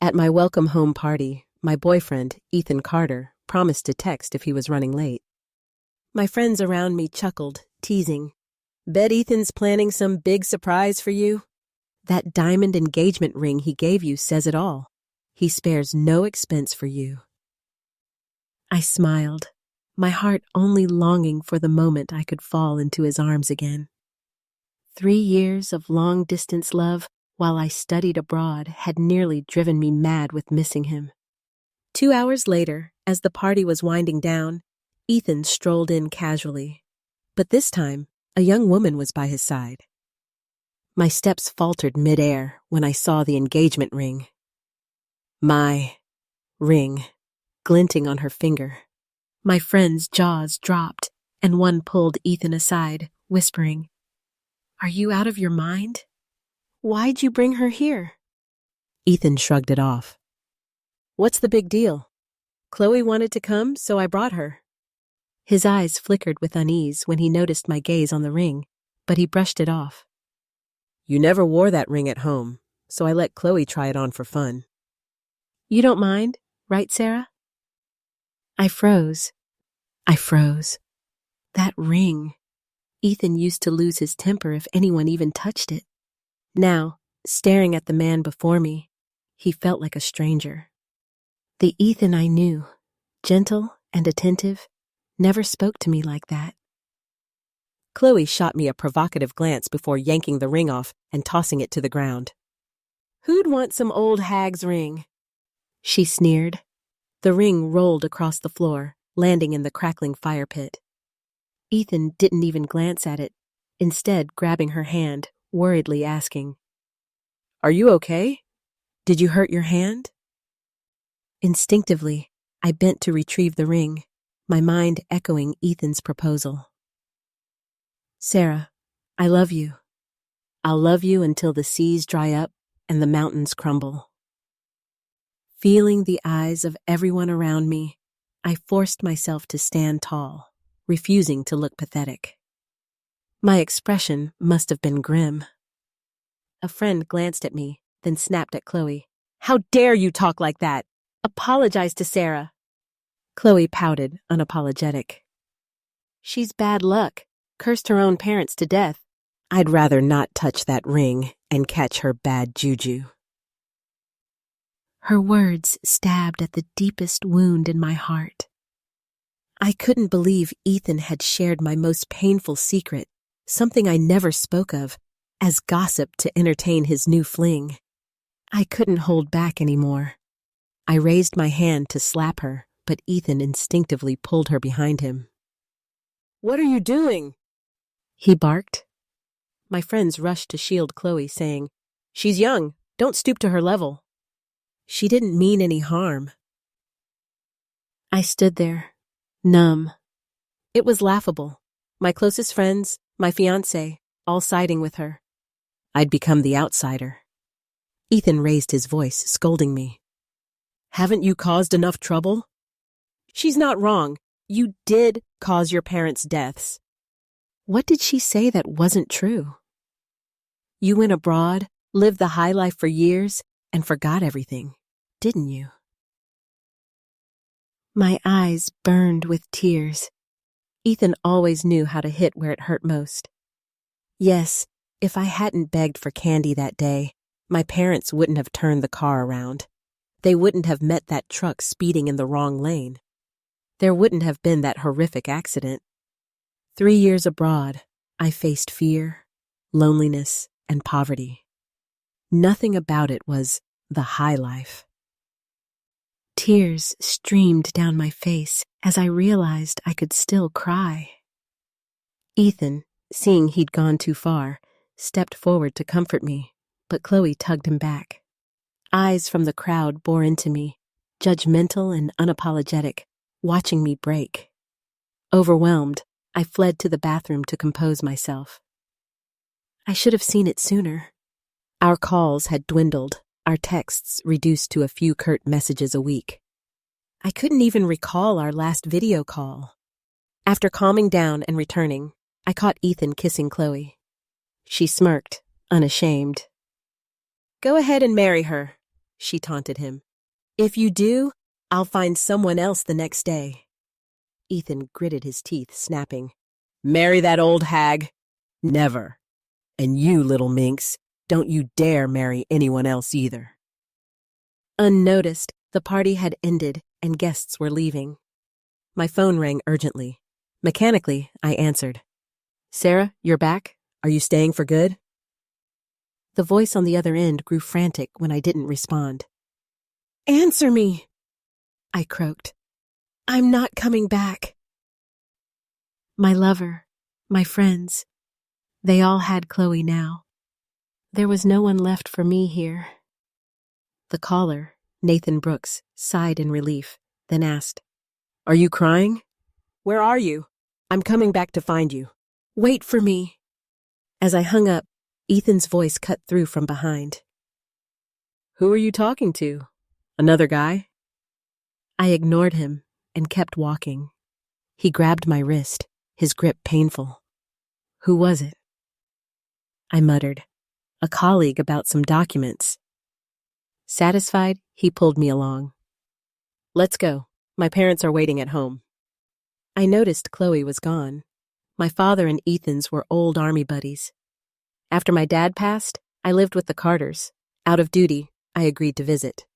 At my welcome home party, my boyfriend, Ethan Carter, promised to text if he was running late. My friends around me chuckled, teasing, "Bet Ethan's planning some big surprise for you? That diamond engagement ring he gave you says it all. He spares no expense for you." I smiled, my heart only longing for the moment I could fall into his arms again. 3 years of long-distance love while I studied abroad had nearly driven me mad with missing him. 2 hours later, as the party was winding down, Ethan strolled in casually. But this time, a young woman was by his side. My steps faltered mid-air when I saw the engagement ring. My ring, glinting on her finger. My friend's jaws dropped, and one pulled Ethan aside, whispering, "Are you out of your mind? Why'd you bring her here?" Ethan shrugged it off. "What's the big deal? Chloe wanted to come, so I brought her." His eyes flickered with unease when he noticed my gaze on the ring, but he brushed it off. "You never wore that ring at home, so I let Chloe try it on for fun." "You don't mind, right, Sarah?" I froze. That ring. Ethan used to lose his temper if anyone even touched it. Now, staring at the man before me, he felt like a stranger. The Ethan I knew, gentle and attentive, never spoke to me like that. Chloe shot me a provocative glance before yanking the ring off and tossing it to the ground. "Who'd want some old hag's ring?" she sneered. The ring rolled across the floor, landing in the crackling fire pit. Ethan didn't even glance at it, instead grabbing her hand, worriedly asking, "Are you okay? Did you hurt your hand?" Instinctively, I bent to retrieve the ring, my mind echoing Ethan's proposal. "Sarah, I love you. I'll love you until the seas dry up and the mountains crumble." Feeling the eyes of everyone around me, I forced myself to stand tall, refusing to look pathetic. My expression must have been grim. A friend glanced at me, then snapped at Chloe. "How dare you talk like that? Apologize to Sarah." Chloe pouted, unapologetic. "She's bad luck, cursed her own parents to death. I'd rather not touch that ring and catch her bad juju." Her words stabbed at the deepest wound in my heart. I couldn't believe Ethan had shared my most painful secret, something I never spoke of, as gossip to entertain his new fling. I couldn't hold back anymore. I raised my hand to slap her, but Ethan instinctively pulled her behind him. "What are you doing?" he barked. My friends rushed to shield Chloe, saying, "She's young, don't stoop to her level." She didn't mean any harm. I stood there, numb. It was laughable. My closest friends, my fiancé, all siding with her. I'd become the outsider. Ethan raised his voice, scolding me. "Haven't you caused enough trouble? She's not wrong. You did cause your parents' deaths." What did she say that wasn't true? You went abroad, lived the high life for years, and forgot everything, didn't you? My eyes burned with tears. Ethan always knew how to hit where it hurt most. Yes, if I hadn't begged for candy that day, my parents wouldn't have turned the car around. They wouldn't have met that truck speeding in the wrong lane. There wouldn't have been that horrific accident. 3 years abroad, I faced fear, loneliness, and poverty. Nothing about it was the high life. Tears streamed down my face as I realized I could still cry. Ethan, seeing he'd gone too far, stepped forward to comfort me, but Chloe tugged him back. Eyes from the crowd bore into me, judgmental and unapologetic, watching me break. Overwhelmed, I fled to the bathroom to compose myself. I should have seen it sooner. Our calls had dwindled, our texts reduced to a few curt messages a week. I couldn't even recall our last video call. After calming down and returning, I caught Ethan kissing Chloe. She smirked, unashamed. "Go ahead and marry her. she taunted him. If you do, I'll find someone else the next day. Ethan gritted his teeth, snapping, Marry that old hag? Never. And you, little minx, don't you dare marry anyone else either. Unnoticed, the party had ended and guests were leaving. My phone rang urgently. Mechanically, I answered. Sarah, you're back? Are you staying for good? The voice on the other end grew frantic when I didn't respond. Answer me, I croaked. I'm not coming back. My lover, my friends, they all had Chloe now. There was no one left for me here. The caller, Nathan Brooks, sighed in relief, then asked, Are you crying? Where are you? I'm coming back to find you. Wait for me. As I hung up, Ethan's voice cut through from behind. Who are you talking to? Another guy? I ignored him and kept walking. He grabbed my wrist, his grip painful. Who was it? I muttered, A colleague about some documents. Satisfied, he pulled me along. Let's go. My parents are waiting at home. I noticed Chloe was gone. My father and Ethan's were old army buddies. After my dad passed, I lived with the Carters. Out of duty, I agreed to visit.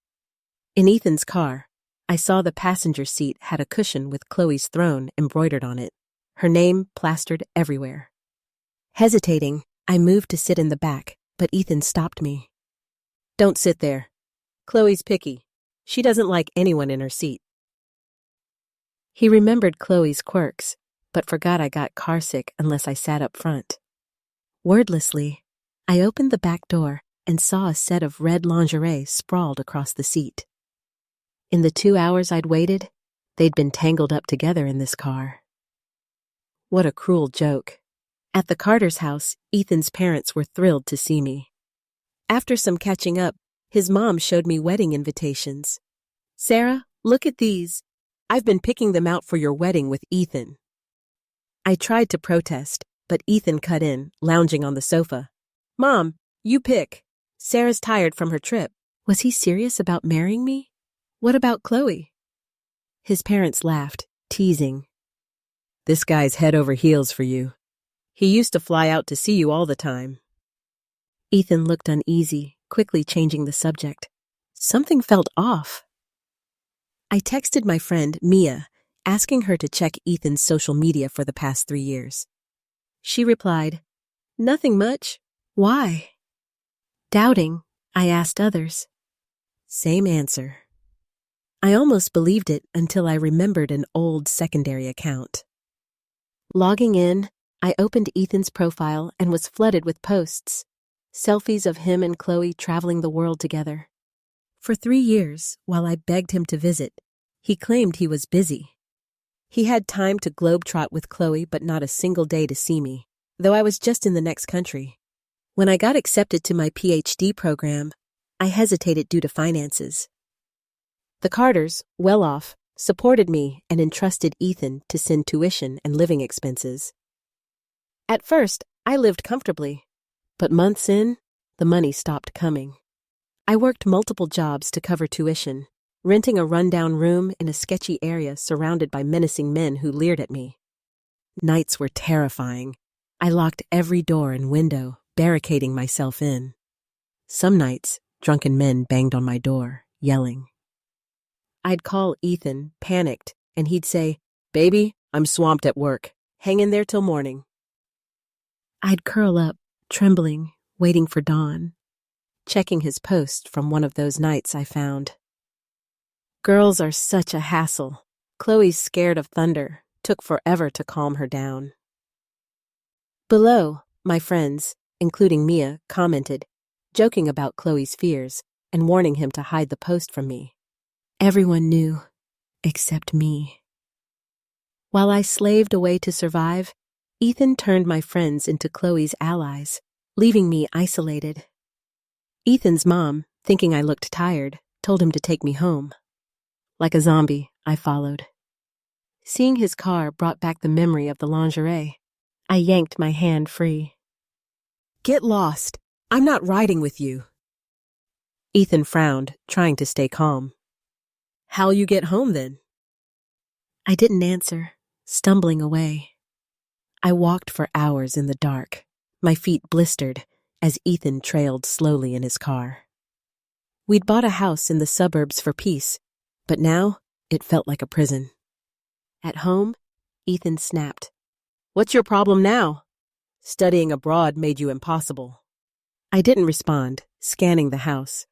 In Ethan's car, I saw the passenger seat had a cushion with Chloe's throne embroidered on it, her name plastered everywhere. Hesitating, I moved to sit in the back, but Ethan stopped me. Don't sit there. Chloe's picky. She doesn't like anyone in her seat. He remembered Chloe's quirks, but forgot I got carsick unless I sat up front. Wordlessly, I opened the back door and saw a set of red lingerie sprawled across the seat. In the 2 hours I'd waited, they'd been tangled up together in this car. What a cruel joke. At the Carters' house, Ethan's parents were thrilled to see me. After some catching up, his mom showed me wedding invitations. Sarah, look at these. I've been picking them out for your wedding with Ethan. I tried to protest, but Ethan cut in, lounging on the sofa. Mom, you pick. Sarah's tired from her trip. Was he serious about marrying me? What about Chloe? His parents laughed, teasing. This guy's head over heels for you. He used to fly out to see you all the time. Ethan looked uneasy, quickly changing the subject. Something felt off. I texted my friend, Mia, asking her to check Ethan's social media for the past 3 years. She replied, Nothing much. Why? Doubting, I asked others. Same answer. I almost believed it until I remembered an old secondary account. Logging in, I opened Ethan's profile and was flooded with posts, selfies of him and Chloe traveling the world together. For 3 years, while I begged him to visit, he claimed he was busy. He had time to globetrot with Chloe, but not a single day to see me, though I was just in the next country. When I got accepted to my PhD program, I hesitated due to finances. The Carters, well off, supported me and entrusted Ethan to send tuition and living expenses. At first, I lived comfortably, but months in, the money stopped coming. I worked multiple jobs to cover tuition, renting a rundown room in a sketchy area surrounded by menacing men who leered at me. Nights were terrifying. I locked every door and window, barricading myself in. Some nights, drunken men banged on my door, yelling. I'd call Ethan, panicked, and he'd say, Baby, I'm swamped at work. Hang in there till morning. I'd curl up, trembling, waiting for dawn, checking his post from one of those nights I found. Girls are such a hassle. Chloe's scared of thunder. Took forever to calm her down. Below, my friends, including Mia, commented, joking about Chloe's fears and warning him to hide the post from me. Everyone knew, except me. While I slaved away to survive, Ethan turned my friends into Chloe's allies, leaving me isolated. Ethan's mom, thinking I looked tired, told him to take me home. Like a zombie, I followed. Seeing his car brought back the memory of the lingerie. I yanked my hand free. Get lost. I'm not riding with you. Ethan frowned, trying to stay calm. How'll you get home then? I didn't answer, stumbling away. I walked for hours in the dark, my feet blistered as Ethan trailed slowly in his car. We'd bought a house in the suburbs for peace, but now it felt like a prison. At home, Ethan snapped. What's your problem now? Studying abroad made you impossible. I didn't respond, scanning the house.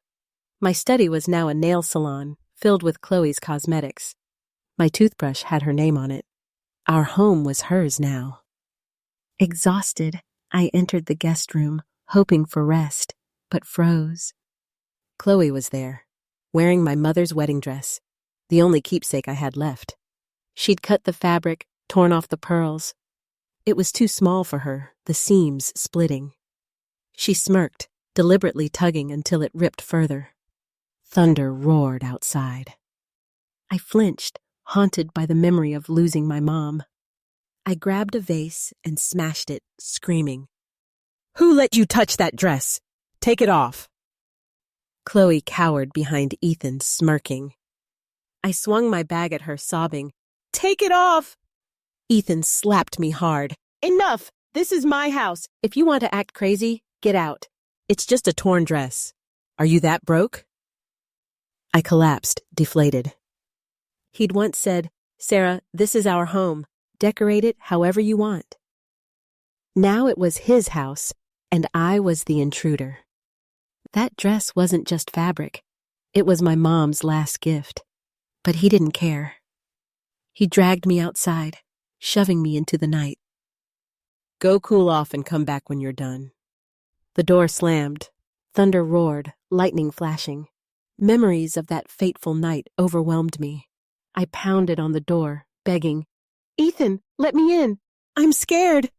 My study was now a nail salon filled with Chloe's cosmetics. My toothbrush had her name on it. Our home was hers now. Exhausted, I entered the guest room, hoping for rest, but froze. Chloe was there, wearing my mother's wedding dress, the only keepsake I had left. She'd cut the fabric, torn off the pearls. It was too small for her, the seams splitting. She smirked, deliberately tugging until it ripped further. Thunder roared outside. I flinched, haunted by the memory of losing my mom. I grabbed a vase and smashed it, screaming, "Who let you touch that dress? Take it off!" Chloe cowered behind Ethan, smirking. I swung my bag at her, sobbing, "Take it off!" Ethan slapped me hard. "Enough! This is my house. If you want to act crazy, get out. It's just a torn dress. Are you that broke?" I collapsed, deflated. He'd once said, "Sarah, this is our home. Decorate it however you want." Now it was his house, and I was the intruder. That dress wasn't just fabric. It was my mom's last gift. But he didn't care. He dragged me outside, shoving me into the night. "Go cool off and come back when you're done." The door slammed. Thunder roared, lightning flashing. Memories of that fateful night overwhelmed me. I pounded on the door, begging, "Ethan, let me in. I'm scared."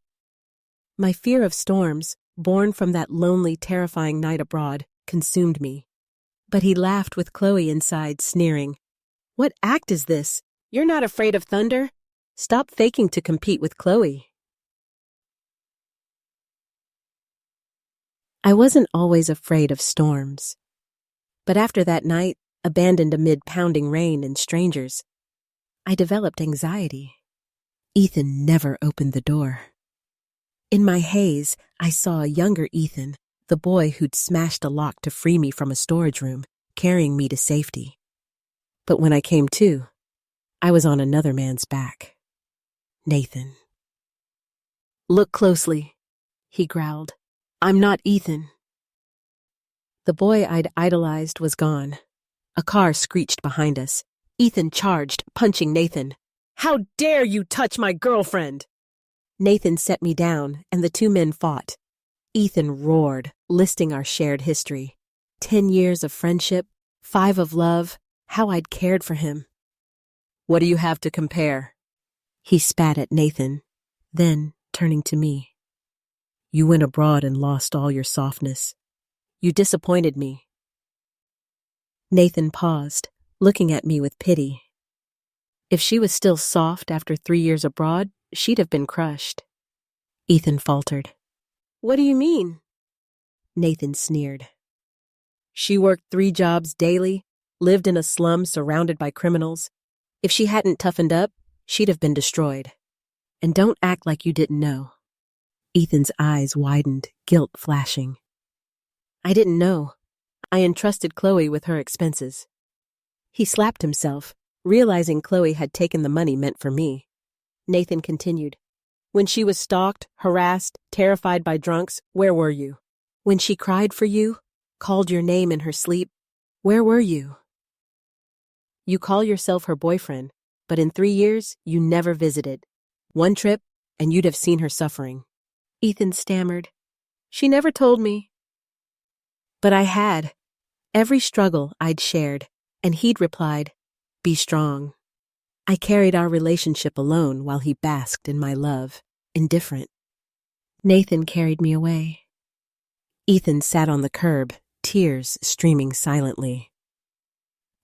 My fear of storms, born from that lonely, terrifying night abroad, consumed me. But he laughed with Chloe inside, sneering. "What act is this? You're not afraid of thunder? Stop faking to compete with Chloe." I wasn't always afraid of storms. But after that night, abandoned amid pounding rain and strangers, I developed anxiety. Ethan never opened the door. In my haze, I saw a younger Ethan, the boy who'd smashed a lock to free me from a storage room, carrying me to safety. But when I came to, I was on another man's back. Nathan. "Look closely," he growled. "I'm not Ethan." The boy I'd idolized was gone. A car screeched behind us. Ethan charged, punching Nathan. "How dare you touch my girlfriend!" Nathan set me down, and the two men fought. Ethan roared, listing our shared history. 10 years of friendship, 5 of love, how I'd cared for him. "What do you have to compare?" He spat at Nathan, then, turning to me. "You went abroad and lost all your softness. You disappointed me." Nathan paused, looking at me with pity. If she was still soft after 3 years abroad, she'd have been crushed. Ethan faltered. "What do you mean?" Nathan sneered. "She worked 3 jobs daily, lived in a slum surrounded by criminals. If she hadn't toughened up, she'd have been destroyed. And don't act like you didn't know." Ethan's eyes widened, guilt flashing. "I didn't know. I entrusted Chloe with her expenses." He slapped himself, realizing Chloe had taken the money meant for me. Nathan continued. "When she was stalked, harassed, terrified by drunks, where were you? When she cried for you, called your name in her sleep, where were you? You call yourself her boyfriend, but in 3 years, you never visited. 1 trip, and you'd have seen her suffering." Ethan stammered. "She never told me." But I had. Every struggle I'd shared, and he'd replied, "Be strong." I carried our relationship alone while he basked in my love, indifferent. Nathan carried me away. Ethan sat on the curb, tears streaming silently.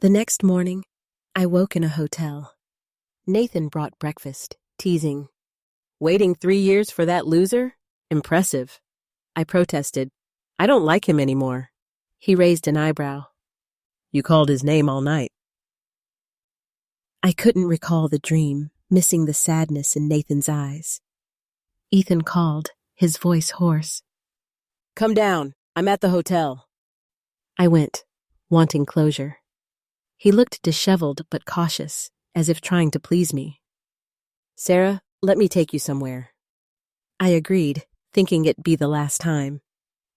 The next morning, I woke in a hotel. Nathan brought breakfast, teasing. "Waiting 3 years for that loser? Impressive." I protested. "I don't like him anymore." He raised an eyebrow. You called his name all night. I couldn't recall the dream, missing the sadness in Nathan's eyes. Ethan called, his voice hoarse. Come down. I'm at the hotel. I went, wanting closure. He looked disheveled but cautious, as if trying to please me. Sarah, let me take you somewhere. I agreed, thinking it'd be the last time.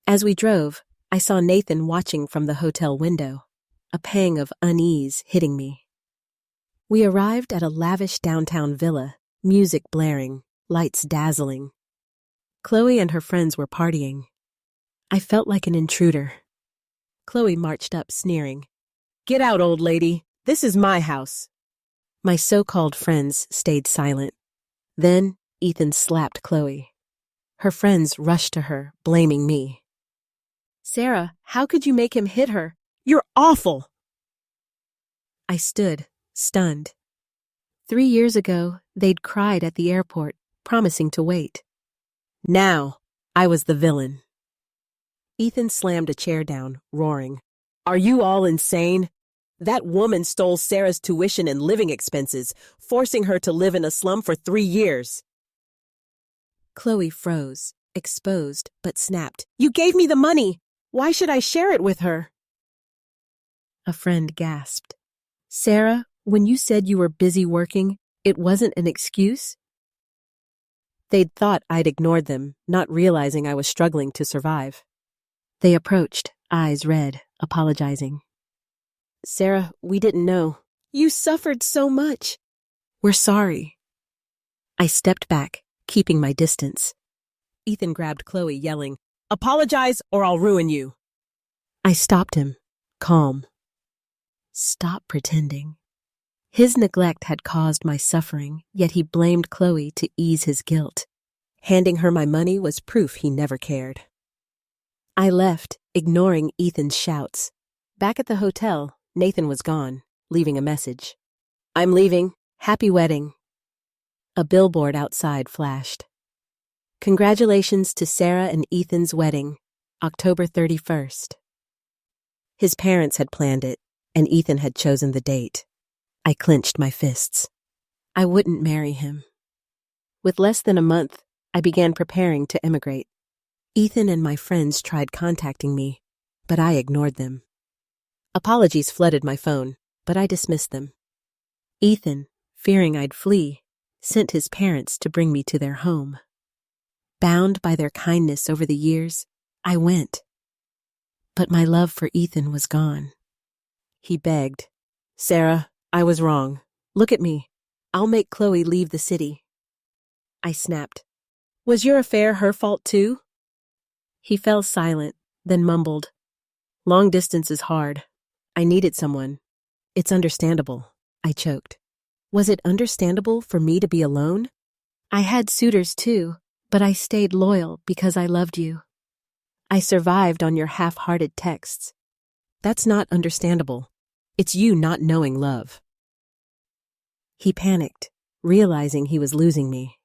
As we drove, I saw Nathan watching from the hotel window, a pang of unease hitting me. We arrived at a lavish downtown villa, music blaring, lights dazzling. Chloe and her friends were partying. I felt like an intruder. Chloe marched up, sneering. Get out, old lady. This is my house. My so-called friends stayed silent. Then Ethan slapped Chloe. Her friends rushed to her, blaming me. Sarah, how could you make him hit her? You're awful! I stood, stunned. 3 years ago, they'd cried at the airport, promising to wait. Now, I was the villain. Ethan slammed a chair down, roaring. Are you all insane? That woman stole Sarah's tuition and living expenses, forcing her to live in a slum for 3 years. Chloe froze, exposed, but snapped. You gave me the money! Why should I share it with her? A friend gasped. Sarah, when you said you were busy working, it wasn't an excuse? They'd thought I'd ignored them, not realizing I was struggling to survive. They approached, eyes red, apologizing. Sarah, we didn't know. You suffered so much. We're sorry. I stepped back, keeping my distance. Ethan grabbed Chloe, yelling, Apologize or I'll ruin you. I stopped him, calm. Stop pretending. His neglect had caused my suffering, yet he blamed Chloe to ease his guilt. Handing her my money was proof he never cared. I left, ignoring Ethan's shouts. Back at the hotel, Nathan was gone, leaving a message. I'm leaving. Happy wedding. A billboard outside flashed. Congratulations to Sarah and Ethan's wedding, October 31st. His parents had planned it, and Ethan had chosen the date. I clenched my fists. I wouldn't marry him. With less than a month, I began preparing to emigrate. Ethan and my friends tried contacting me, but I ignored them. Apologies flooded my phone, but I dismissed them. Ethan, fearing I'd flee, sent his parents to bring me to their home. Bound by their kindness over the years, I went. But my love for Ethan was gone. He begged, Sarah, I was wrong. Look at me. I'll make Chloe leave the city. I snapped. Was your affair her fault too? He fell silent, then mumbled. Long distance is hard. I needed someone. It's understandable. I choked. Was it understandable for me to be alone? I had suitors too, but I stayed loyal because I loved you. I survived on your half-hearted texts. That's not understandable. It's you not knowing love. He panicked, realizing he was losing me.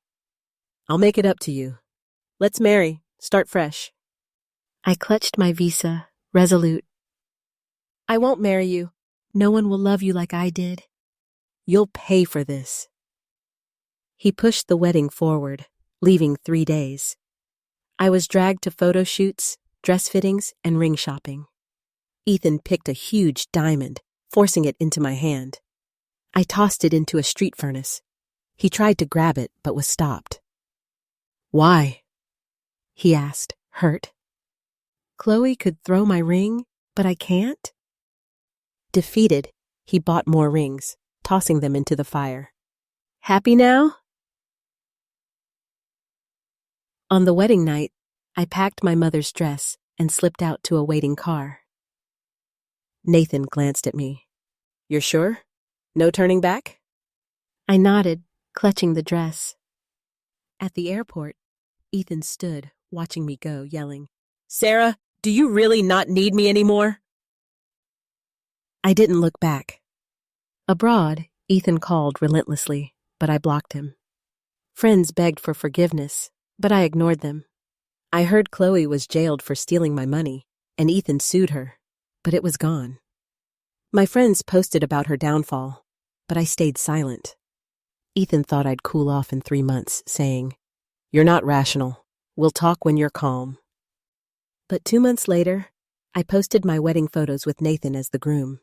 I'll make it up to you. Let's marry. Start fresh. I clutched my visa, resolute. I won't marry you. No one will love you like I did. You'll pay for this. He pushed the wedding forward, leaving 3 days. I was dragged to photo shoots, dress fittings, and ring shopping. Ethan picked a huge diamond, forcing it into my hand. I tossed it into a street furnace. He tried to grab it, but was stopped. Why? He asked, hurt. Chloe could throw my ring, but I can't? Defeated, he bought more rings, tossing them into the fire. Happy now? On the wedding night, I packed my mother's dress and slipped out to a waiting car. Nathan glanced at me. You're sure? No turning back? I nodded, clutching the dress. At the airport, Ethan stood, watching me go, yelling, Sarah, do you really not need me anymore? I didn't look back. Abroad, Ethan called relentlessly, but I blocked him. Friends begged for forgiveness, but I ignored them. I heard Chloe was jailed for stealing my money, and Ethan sued her, but it was gone. My friends posted about her downfall, but I stayed silent. Ethan thought I'd cool off in 3 months, saying, "You're not rational. We'll talk when you're calm." But 2 months later, I posted my wedding photos with Nathan as the groom.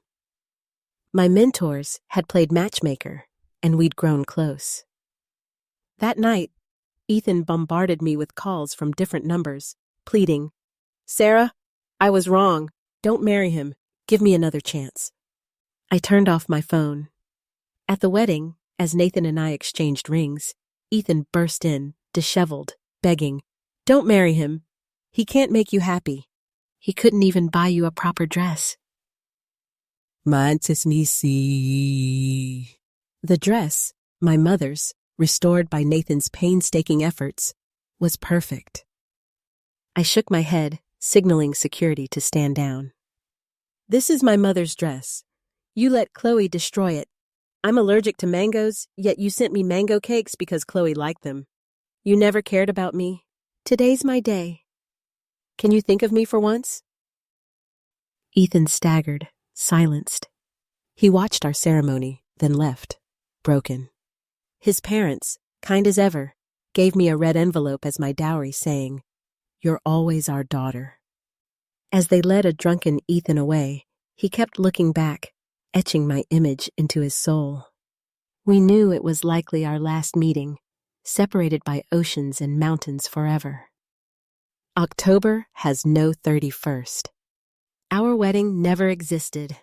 My mentors had played matchmaker, and we'd grown close. That night, Ethan bombarded me with calls from different numbers, pleading, "Sarah, I was wrong. Don't marry him. Give me another chance." I turned off my phone. At the wedding, as Nathan and I exchanged rings, Ethan burst in, disheveled, begging, "Don't marry him. He can't make you happy. He couldn't even buy you a proper dress." Mantis misi. The dress, my mother's, restored by Nathan's painstaking efforts, was perfect. I shook my head, signaling security to stand down. "This is my mother's dress. You let Chloe destroy it. I'm allergic to mangoes, yet you sent me mango cakes because Chloe liked them. You never cared about me. Today's my day. Can you think of me for once?" Ethan staggered, silenced. He watched our ceremony, then left, broken. His parents, kind as ever, gave me a red envelope as my dowry, saying, "You're always our daughter." As they led a drunken Ethan away, he kept looking back, etching my image into his soul. We knew it was likely our last meeting, separated by oceans and mountains forever. October has no 31st. Our wedding never existed.